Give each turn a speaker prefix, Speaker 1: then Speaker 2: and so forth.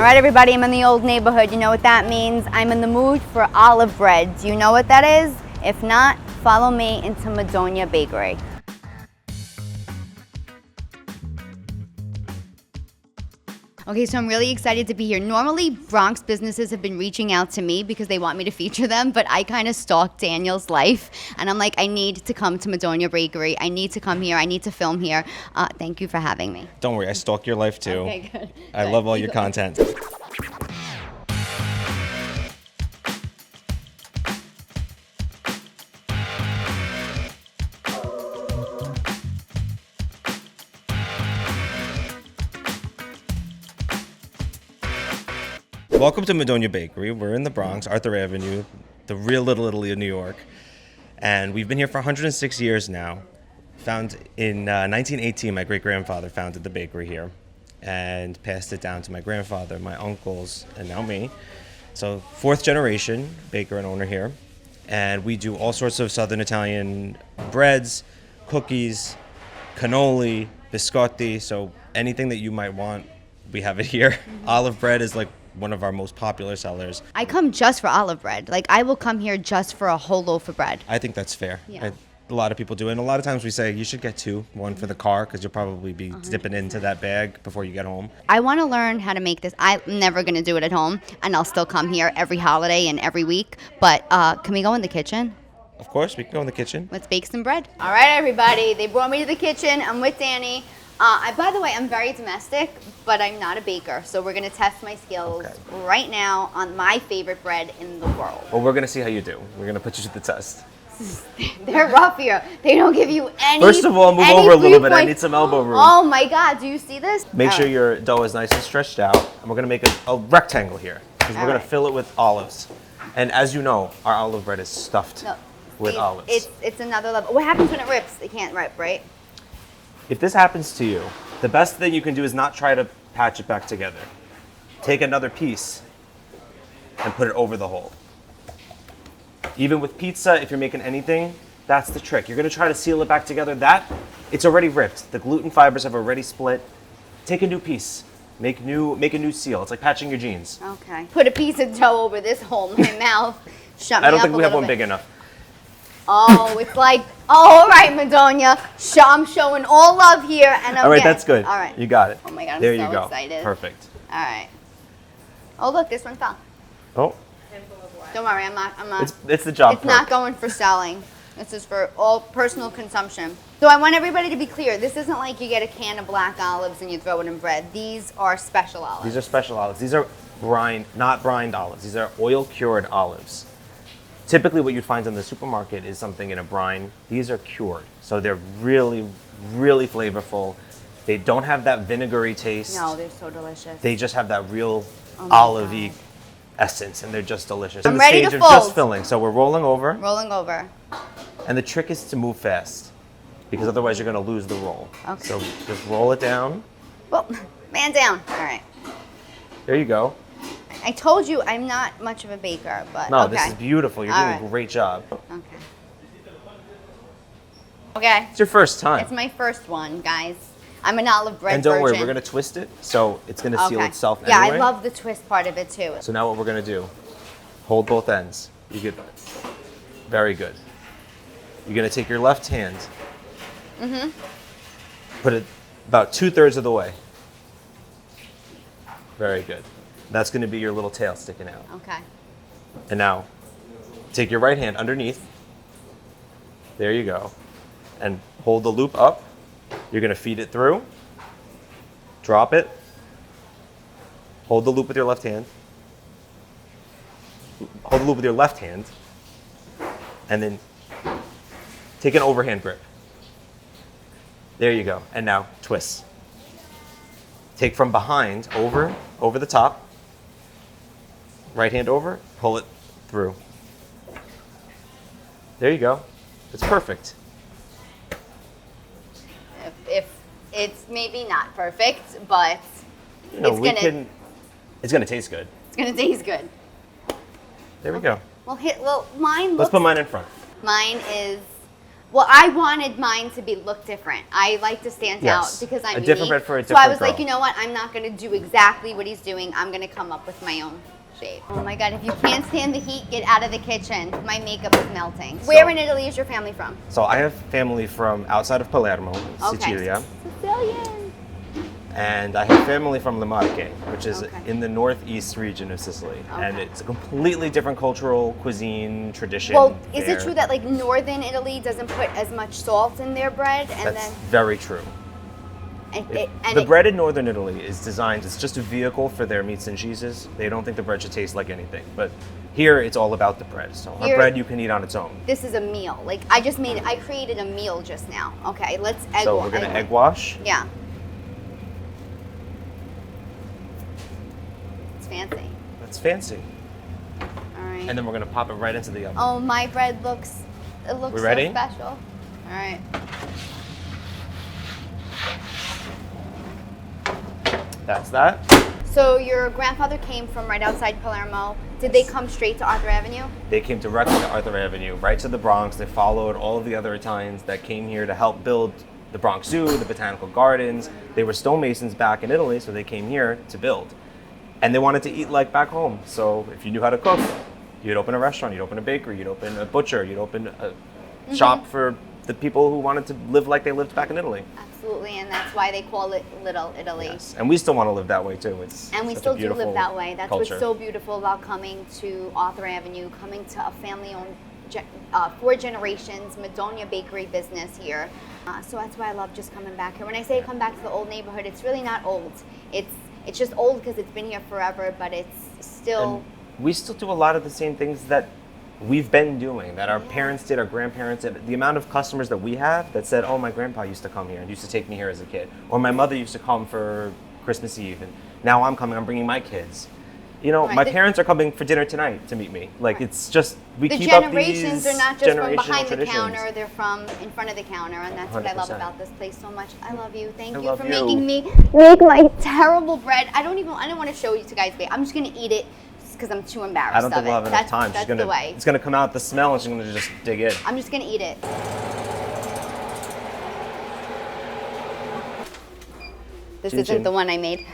Speaker 1: All right, everybody, I'm in the old neighborhood. You know what that means? I'm in the mood for olive bread. Do you know what that is? If not, follow me into Madonia Bakery. Okay, so I'm really excited to be here. Normally, Bronx businesses have been reaching out to me because they want me to feature them, but I kind of stalked Daniel's life, and I'm like, I need to come to Madonia Bakery. I need to come here. I need to film here. Thank you for having me.
Speaker 2: Don't worry, I stalk your life too.
Speaker 1: Okay, good.
Speaker 2: I love all your content. Welcome to Madonia Bakery. We're in the Bronx, Arthur Avenue, the real Little Italy of New York. And we've been here for 106 years now. Found in 1918, my great-grandfather founded the bakery here and passed it down to my grandfather, my uncles, and now me. So fourth generation baker and owner here. And we do all sorts of Southern Italian breads, cookies, cannoli, biscotti. So anything that you might want, we have it here. Olive bread is like one of our most popular sellers.
Speaker 1: I come just for olive bread. Like, I will come here just for a whole loaf of bread.
Speaker 2: I think that's fair.
Speaker 1: Yeah.
Speaker 2: A lot of people do. And a lot of times we say you should get two, one for the car, because you'll probably be dipping into that bag before you get home.
Speaker 1: I want to learn how to make this. I'm never going to do it at home, and I'll still come here every holiday and every week. But can we go in the kitchen?
Speaker 2: Of course, we can go in the kitchen.
Speaker 1: Let's bake some bread. All right, everybody. They brought me to the kitchen. I'm with Danny. By the way, I'm very domestic, but I'm not a baker. So we're going to test my skills right now on my favorite bread in the world.
Speaker 2: Well, we're going to see how you do. We're going to put you to the test.
Speaker 1: They're rough here. They don't give you any.
Speaker 2: First of all, move over a little bit. I need some elbow room.
Speaker 1: Oh my God, do you see this?
Speaker 2: Make sure your dough is nice and stretched out. And we're going to make a rectangle here, because we're going to fill it with olives. And as you know, our olive bread is stuffed with olives.
Speaker 1: It's another level. What happens when it rips? It can't rip, right?
Speaker 2: If this happens to you, the best thing you can do is not try to patch it back together. Take another piece and put it over the hole. Even with pizza, if you're making anything, that's the trick. You're going to try to seal it back together. It's already ripped. The gluten fibers have already split. Take a new piece. Make a new seal. It's like patching your jeans.
Speaker 1: Okay. Put a piece of dough over this hole in my mouth. Shut me up
Speaker 2: I don't think we have one
Speaker 1: bit.
Speaker 2: big enough.
Speaker 1: Oh, it's like, all right, Madonia. I'm showing all love here. And
Speaker 2: all right, that's good.
Speaker 1: All right.
Speaker 2: You got it.
Speaker 1: Oh my God, I'm
Speaker 2: there
Speaker 1: so
Speaker 2: you go.
Speaker 1: excited.
Speaker 2: Perfect.
Speaker 1: All right. Oh, look, this one fell.
Speaker 2: Oh.
Speaker 1: Don't worry, I'm not.
Speaker 2: It's the job.
Speaker 1: It's not going for selling. This is for all personal consumption. So I want everybody to be clear. This isn't like you get a can of black olives and you throw it in bread. These are special olives.
Speaker 2: These are special olives. These are not brined olives. These are oil-cured olives. Typically what you'd find in the supermarket is something in a brine. These are cured. So they're really, really flavorful. They don't have that vinegary taste.
Speaker 1: No, they're so delicious.
Speaker 2: They just have that real olive-y essence, and they're just delicious.
Speaker 1: I'm
Speaker 2: in the
Speaker 1: ready
Speaker 2: stage
Speaker 1: to
Speaker 2: of
Speaker 1: fold.
Speaker 2: just filling. So we're rolling over.
Speaker 1: Rolling over.
Speaker 2: And the trick is to move fast, because otherwise you're going to lose the roll.
Speaker 1: Okay.
Speaker 2: So just roll it down.
Speaker 1: Well, man down. All right.
Speaker 2: There you go.
Speaker 1: I told you I'm not much of a baker, but
Speaker 2: No,
Speaker 1: okay.
Speaker 2: this is beautiful. You're doing a great job.
Speaker 1: Okay. Okay.
Speaker 2: It's your first time.
Speaker 1: It's my first one, guys. I'm an olive bread
Speaker 2: And don't worry,
Speaker 1: virgin.
Speaker 2: we're going to twist it, so it's going to seal itself
Speaker 1: Yeah,
Speaker 2: anyway.
Speaker 1: I love the twist part of it too.
Speaker 2: So now what we're going to do, hold both ends. You get very good. You're going to take your left hand, put it about 2/3 of the way. Very good. That's going to be your little tail sticking out.
Speaker 1: Okay.
Speaker 2: And now, take your right hand underneath. There you go. And hold the loop up. You're going to feed it through. Drop it. Hold the loop with your left hand. Hold the loop with your left hand. And then take an overhand grip. There you go. And now twist. Take from behind, over the top. Right hand over, pull it through. There you go. It's perfect.
Speaker 1: If it's maybe not perfect, but
Speaker 2: You know,
Speaker 1: it's
Speaker 2: gonna taste good.
Speaker 1: It's gonna taste good.
Speaker 2: There we go.
Speaker 1: Well, mine.
Speaker 2: Let's put mine in front.
Speaker 1: Mine is Well, I wanted mine to look different. I like to stand out because I'm
Speaker 2: a different
Speaker 1: unique.
Speaker 2: bread for a
Speaker 1: So I
Speaker 2: different
Speaker 1: was like,
Speaker 2: girl.
Speaker 1: you know what? I'm not going to do exactly what he's doing. I'm going to come up with my own shape. Oh my God, if you can't stand the heat, get out of the kitchen. My makeup is melting. Where in Italy is your family from?
Speaker 2: So I have family from outside of Palermo, Sicilia.
Speaker 1: Sicilian.
Speaker 2: And I have family from Le Marche, which is
Speaker 1: Okay.
Speaker 2: in the northeast region of Sicily. And
Speaker 1: Okay.
Speaker 2: it's a completely different cultural cuisine tradition.
Speaker 1: Well, is it
Speaker 2: there.
Speaker 1: true that like northern Italy doesn't put as much salt in their bread, and
Speaker 2: That's very true. The bread in northern Italy is designed, it's just a vehicle for their meats and cheeses. They don't think the bread should taste like anything. But here, it's all about the bread. So our bread you can eat on its own.
Speaker 1: This is a meal. Like I created a meal just now. Okay, let's egg
Speaker 2: So we're going to egg wash.
Speaker 1: Yeah. It's fancy.
Speaker 2: That's fancy.
Speaker 1: All right.
Speaker 2: And then we're going to pop it right into the oven.
Speaker 1: Oh, my bread looks
Speaker 2: We ready?
Speaker 1: so special. All right.
Speaker 2: That's that.
Speaker 1: So your grandfather came from right outside Palermo. Did they come straight to Arthur Avenue?
Speaker 2: They came directly to Arthur Avenue, right to the Bronx. They followed all of the other Italians that came here to help build the Bronx Zoo, the Botanical Gardens. They were stonemasons back in Italy, so they came here to build. And they wanted to eat like back home. So if you knew how to cook, you'd open a restaurant, you'd open a bakery, you'd open a butcher, you'd open a shop for the people who wanted to live like they lived back in Italy.
Speaker 1: Absolutely, and that's why they call it Little Italy.
Speaker 2: Yes. And we still want to live that way too.
Speaker 1: And we
Speaker 2: such
Speaker 1: still
Speaker 2: a
Speaker 1: do
Speaker 2: beautiful
Speaker 1: live that way. That's
Speaker 2: culture.
Speaker 1: what's so beautiful about coming to Arthur Avenue, coming to a family-owned, 4 generations Madonia Bakery business here. So that's why I love just coming back here. When I say come back to the old neighborhood, it's really not old. It's just old because it's been here forever, but it's still.
Speaker 2: And we still do a lot of the same things that we've been doing, that our parents did, our grandparents did. The amount of customers that we have that said, oh, my grandpa used to come here and used to take me here as a kid. Or my mother used to come for Christmas Eve, and now I'm coming, I'm bringing my kids. You know, my parents are coming for dinner tonight to meet me. Like, it's just, we
Speaker 1: The
Speaker 2: keep up these
Speaker 1: generations are not just from behind the
Speaker 2: traditions.
Speaker 1: counter, they're from in front of the counter, and that's what I love
Speaker 2: 100%.
Speaker 1: about this place so much. I love you. Thank you
Speaker 2: love
Speaker 1: for
Speaker 2: you.
Speaker 1: making me make my terrible bread. I don't want to show you guys, babe. I'm just going to eat it because I'm too embarrassed
Speaker 2: I don't think
Speaker 1: of
Speaker 2: we'll
Speaker 1: it.
Speaker 2: have enough time.
Speaker 1: That's the way.
Speaker 2: It's going to come out the smell, and she's going to just dig in.
Speaker 1: I'm just going to eat it. This
Speaker 2: Chin
Speaker 1: isn't
Speaker 2: chin.
Speaker 1: the one I made.